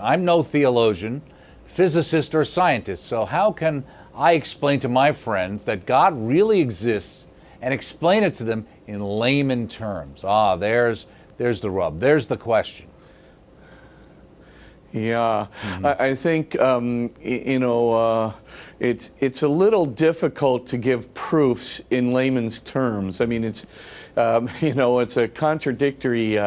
I'm no theologian, physicist, or scientist, so how can I explain to my friends that God really exists and explain it to them in layman terms? There's the rub. There's the question. Yeah, I think it's a little difficult to give proofs in layman's terms. I mean, it's it's a contradictory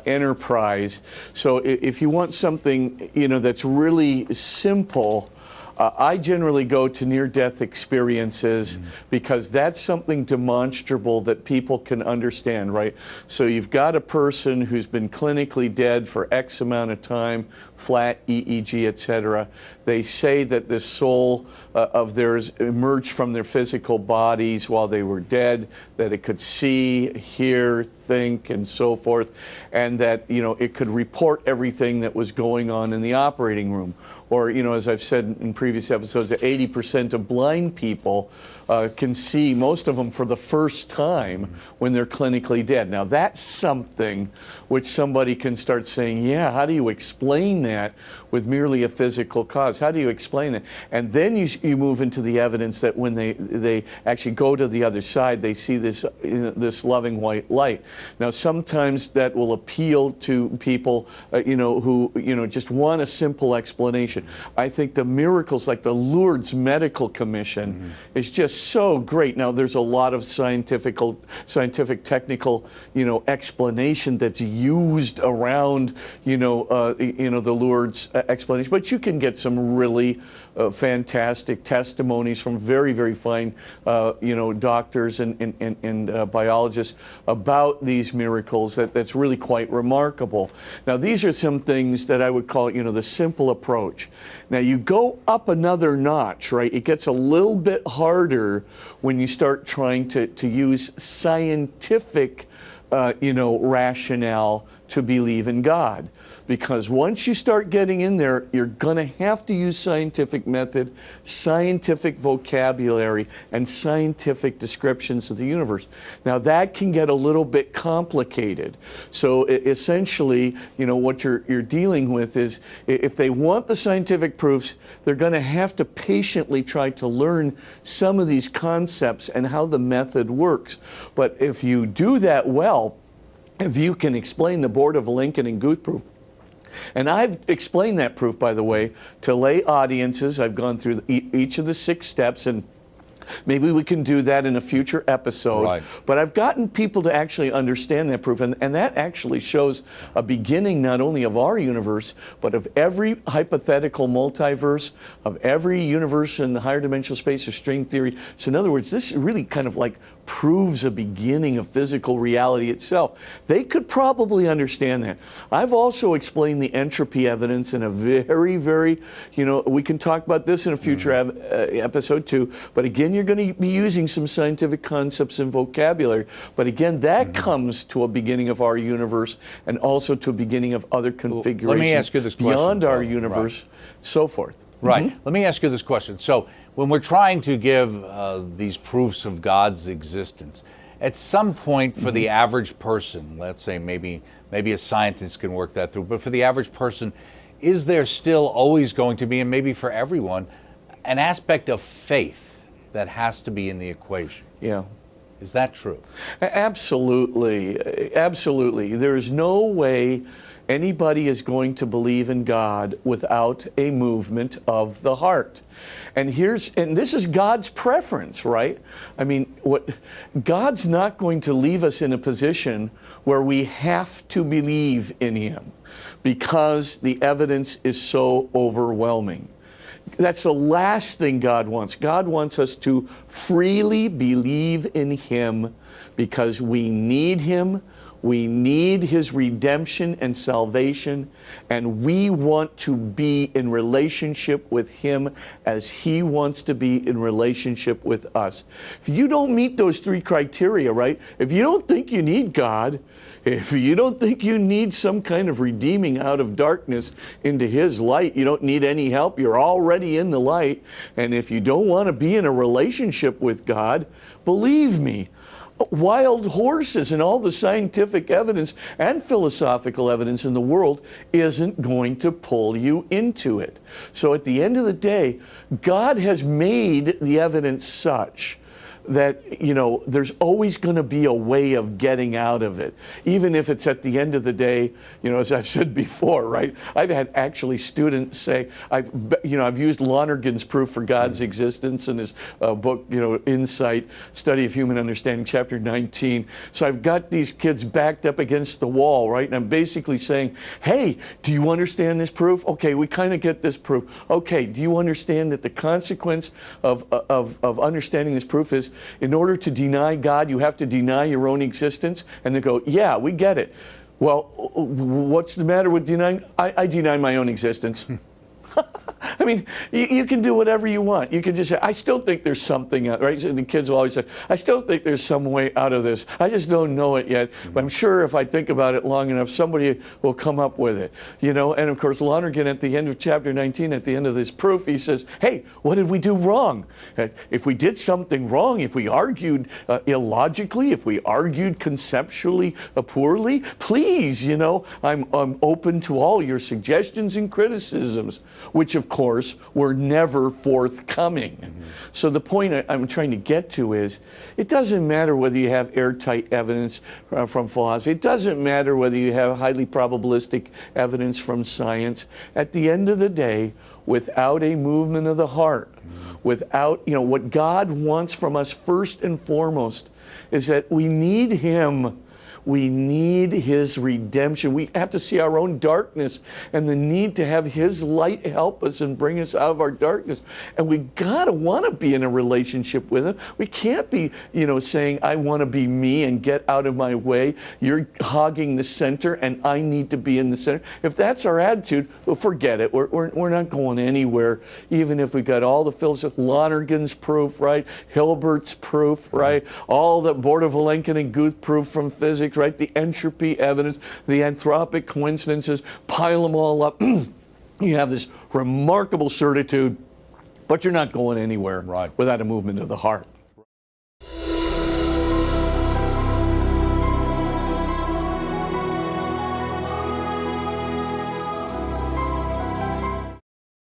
enterprise. So if you want something that's really simple, I generally go to near-death experiences because that's something demonstrable that people can understand, right? So you've got a person who's been clinically dead for X amount of time, flat EEG, etc. They say that the soul of theirs emerged from their physical bodies while they were dead, that it could see, hear, think, and so forth, and that it could report everything that was going on in the operating room. Or as I've said in previous episodes, that 80% of blind people can see, most of them for the first time when they're clinically dead. Now that's something which somebody can start saying, yeah, how do you explain that with merely a physical cause? How do you explain it? And then you move into the evidence that when they actually go to the other side, they see this loving white light. Now sometimes that will appeal to people who just want a simple explanation. I think the miracles like the Lourdes Medical Commission is just so great. Now there's a lot of scientific technical explanation that's used around the Lourdes explanation, but you can get some really fantastic testimonies from very, very fine doctors and biologists about these miracles that's really quite remarkable. Now these are some things that I would call the simple approach. Now you go up another notch, right? It gets a little bit harder when you start trying to use scientific rationale to believe in God. Because once you start getting in there, you're going to have to use scientific method, scientific vocabulary, and scientific descriptions of the universe. Now that can get a little bit complicated. So essentially, what you're dealing with is, if they want the scientific proofs, they're going to have to patiently try to learn some of these concepts and how the method works. But if you do that well, if you can explain the Board of Lincoln and Guth proof, and I've explained that proof, by the way, to lay audiences. I've gone through each of the 6 steps, and maybe we can do that in a future episode. Right. But I've gotten people to actually understand that proof, and that actually shows a beginning not only of our universe, but of every hypothetical multiverse, of every universe in the higher dimensional space of string theory. So in other words, this really kind of like proves a beginning of physical reality itself. They could probably understand that. I've also explained the entropy evidence in a very, very, we can talk about this in a future episode too, but again, you're going to be using some scientific concepts and vocabulary. But again, that comes to a beginning of our universe and also to a beginning of other configurations. Let me ask you this question. Beyond our universe, so forth. Right. Let me ask you this question. So when we're trying to give these proofs of God's existence, at some point for the average person, let's say maybe a scientist can work that through, but for the average person, is there still always going to be, and maybe for everyone, an aspect of faith that has to be in the equation? Yeah. Is that true? Absolutely. Absolutely. There is no way anybody is going to believe in God without a movement of the heart. And this is God's preference, right? I mean, God's not going to leave us in a position where we have to believe in Him because the evidence is so overwhelming. That's the last thing God wants. God wants us to freely believe in Him because we need Him. We need His redemption and salvation, and we want to be in relationship with Him as He wants to be in relationship with us. If you don't meet those 3 criteria, right? If you don't think you need God, if you don't think you need some kind of redeeming out of darkness into His light, you don't need any help, you're already in the light, and if you don't want to be in a relationship with God, believe me, wild horses, and all the scientific evidence and philosophical evidence in the world isn't going to pull you into it. So at the end of the day, God has made the evidence such that, you know, there's always going to be a way of getting out of it, even if it's at the end of the day, you know, as I've said before, right? I've had actually students say, I've used Lonergan's proof for God's existence in his book, you know, Insight, Study of Human Understanding, chapter 19. So I've got these kids backed up against the wall, right? And I'm basically saying, hey, do you understand this proof? Okay, we kind of get this proof. Okay, do you understand that the consequence of understanding this proof is, in order to deny God, you have to deny your own existence? And they go, yeah, we get it. Well, what's the matter with denying? I deny my own existence. I mean, you can do whatever you want. You can just say, I still think there's something out, right? So the kids will always say, I still think there's some way out of this. I just don't know it yet. But I'm sure if I think about it long enough, somebody will come up with it. You know, and of course, Lonergan at the end of chapter 19, at the end of this proof, he says, hey, what did we do wrong? If we did something wrong, if we argued illogically, if we argued conceptually poorly, please, you know, I'm open to all your suggestions and criticisms, which of course were never forthcoming. So the point I'm trying to get to is, it doesn't matter whether you have airtight evidence from philosophy. It doesn't matter whether you have highly probabilistic evidence from science. At the end of the day, without a movement of the heart, without, you know, what God wants from us first and foremost is that we need Him. We need His redemption. We have to see our own darkness and the need to have His light help us and bring us out of our darkness. And we gotta want to be in a relationship with Him. We can't be, you know, saying, I want to be me and get out of my way. You're hogging the center and I need to be in the center. If that's our attitude, well, forget it. We're not going anywhere, even if we got all the philosophy, Lonergan's proof, right? Hilbert's proof, right? All the Borda-Vilenkin and Guth proof from physics, right? The entropy evidence, the anthropic coincidences, pile them all up. You have this remarkable certitude, but you're not going anywhere without a movement of the heart.